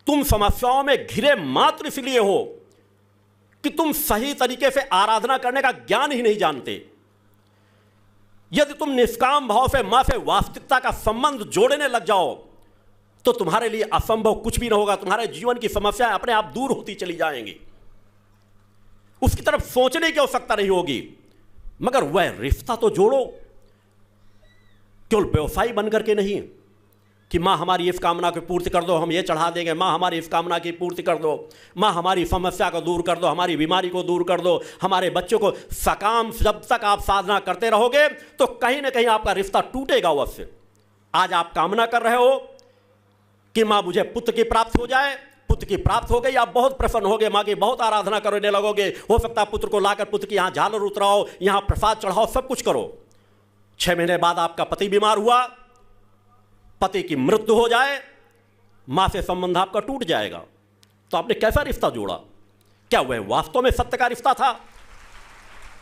तुम समस्याओं में घिरे मात्र इसलिए हो कि तुम सही तरीके से आराधना करने का ज्ञान ही नहीं जानते। यदि तुम निष्काम भाव से मां से वास्तविकता का संबंध जोड़ने लग जाओ तो तुम्हारे लिए असंभव कुछ भी ना होगा। तुम्हारे जीवन की समस्याएं अपने आप दूर होती चली जाएंगी, उसकी तरफ सोचने की आवश्यकता नहीं होगी। मगर वह रिश्ता तो जोड़ो, केवल व्यवसायी बनकर के नहीं कि मां हमारी इस कामना की पूर्ति कर दो, हम ये चढ़ा देंगे, मां हमारी इस कामना की पूर्ति कर दो, मां हमारी समस्या को दूर कर दो, हमारी बीमारी को दूर कर दो, हमारे बच्चों को सकाम। जब तक आप साधना करते रहोगे तो कहीं ना कहीं आपका रिश्ता टूटेगा उससे। आज आप कामना कर रहे हो कि मां मुझे पुत्र की प्राप्ति हो जाए, पुत्र की प्राप्त हो गई, आप बहुत प्रसन्न हो गए, मां की बहुत आराधना करने लगोगे। हो सकता है पुत्र को लाकर पुत्र की यहां झालर उतराओ, यहां प्रसाद चढ़ाओ, सब कुछ करो। 6 महीने बाद आपका पति बीमार हुआ, पति की मृत्यु हो जाए, मां से संबंध आपका टूट जाएगा। तो आपने कैसा रिश्ता जोड़ा? क्या वह वास्तव में सत्य का रिश्ता था?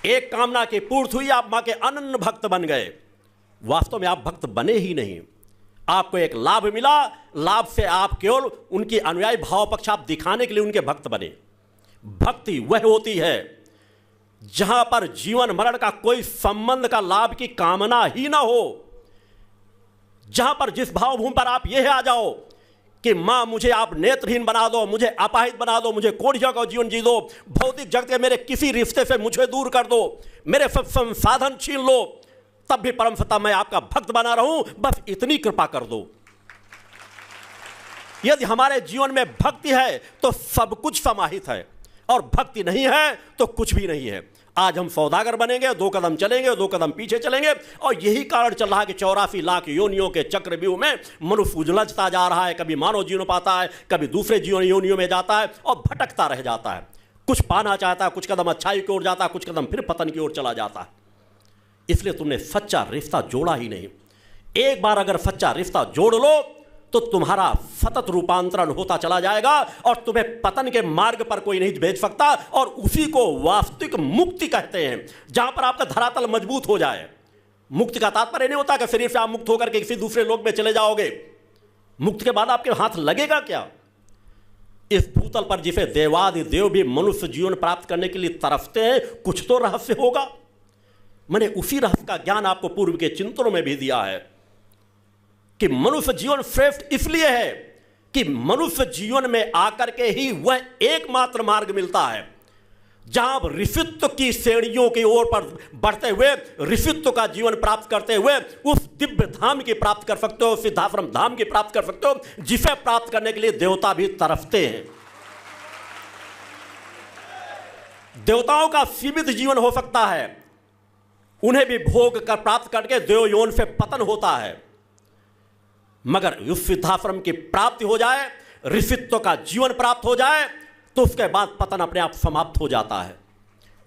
एक कामना की पूर्ति हुई, आप मां के अनन्य भक्त बन गए। वास्तव में आप भक्त बने ही नहीं। आपको एक लाभ मिला, लाभ से आप केवल उनकी अनुयायी भाव पक्ष आप दिखाने के लिए उनके भक्त बने। भक्ति वह होती है जहां पर जीवन मरण का कोई संबंध का लाभ की कामना ही ना हो, जहां पर जिस भावभूमि पर आप यह आ जाओ कि मां मुझे आप नेत्रहीन बना दो, मुझे अपाहिज बना दो, मुझे कोढ़िया का जीवन जी दो, भौतिक जगत के मेरे किसी रिश्ते से मुझे दूर कर दो, मेरे सब संसाधन छीन लो, तब भी परम सत्ता मैं आपका भक्त बना रहूं, बस इतनी कृपा कर दो। यदि हमारे जीवन में भक्ति है तो सब कुछ समाहित है, और भक्ति नहीं है तो कुछ भी नहीं है। आज हम सौदागर बनेंगे, 2 कदम चलेंगे, 2 कदम पीछे चलेंगे, और यही कारण चल रहा है कि 84 लाख योनियों के चक्रव्यूह में मनुष्य उलझता जा रहा है। कभी मानव जीवन पाता है, कभी दूसरे जीवन योनियों में जाता है और भटकता रह जाता है। कुछ पाना चाहता है, कुछ कदम अच्छाई की ओर जाता है, कुछ कदम फिर पतन की ओर चला जाता है। इसलिए तुमने सच्चा रिश्ता जोड़ा ही नहीं। एक बार अगर सच्चा रिश्ता जोड़ लो तो तुम्हारा सतत रूपांतरण होता चला जाएगा और तुम्हें पतन के मार्ग पर कोई नहीं भेज सकता। और उसी को वास्तविक मुक्ति कहते हैं, जहां पर आपका धरातल मजबूत हो जाए। मुक्ति का तात्पर्य नहीं होता कि शरीर से आप मुक्त होकर के किसी दूसरे लोक में चले जाओगे। मुक्ति के बाद आपके हाथ लगेगा क्या? इस भूतल पर जिसे देवादि देव भी मनुष्य जीवन प्राप्त करने के लिए तरसते हैं, कुछ तो रहस्य होगा। मैंने उसी रहस्य का ज्ञान आपको पूर्व के चिंतनों में भी दिया है कि मनुष्य जीवन श्रेष्ठ इसलिए है कि मनुष्य जीवन में आकर के ही वह एकमात्र मार्ग मिलता है जहां आप ऋषित्व की श्रेणियों की ओर पर बढ़ते हुए, ऋषित्व का जीवन प्राप्त करते हुए उस दिव्य धाम की प्राप्त कर सकते हो, सिद्धाश्रम धाम की प्राप्त कर सकते हो, जिसे प्राप्त करने के लिए देवता भी तरसते हैं। देवताओं का सीमित जीवन हो सकता है, उन्हें भी भोग कर प्राप्त करके देव यौन से पतन होता है, मगर उस सिद्धाश्रम की प्राप्ति हो जाए, ऋषित्व का जीवन प्राप्त हो जाए तो उसके बाद पतन अपने आप समाप्त हो जाता है।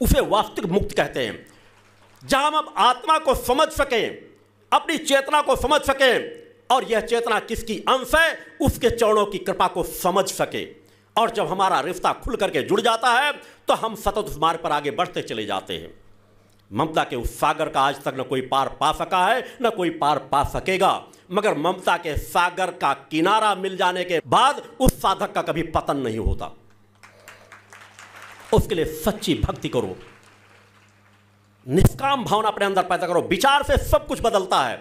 उसे वास्तविक मुक्ति कहते हैं, जहां हम आत्मा को समझ सकें, अपनी चेतना को समझ सकें, और यह चेतना किसकी अंश है उसके चरणों की कृपा को समझ सके। और जब हमारा रिश्ता खुल करके जुड़ जाता है तो हम सतत उस मार्ग पर आगे बढ़ते चले जाते हैं। ममता के उस सागर का आज तक न कोई पार पा सका है, न कोई पार पा सकेगा, मगर ममता के सागर का किनारा मिल जाने के बाद उस साधक का कभी पतन नहीं होता। उसके लिए सच्ची भक्ति करो, निष्काम भावना अपने अंदर पैदा करो। विचार से सब कुछ बदलता है।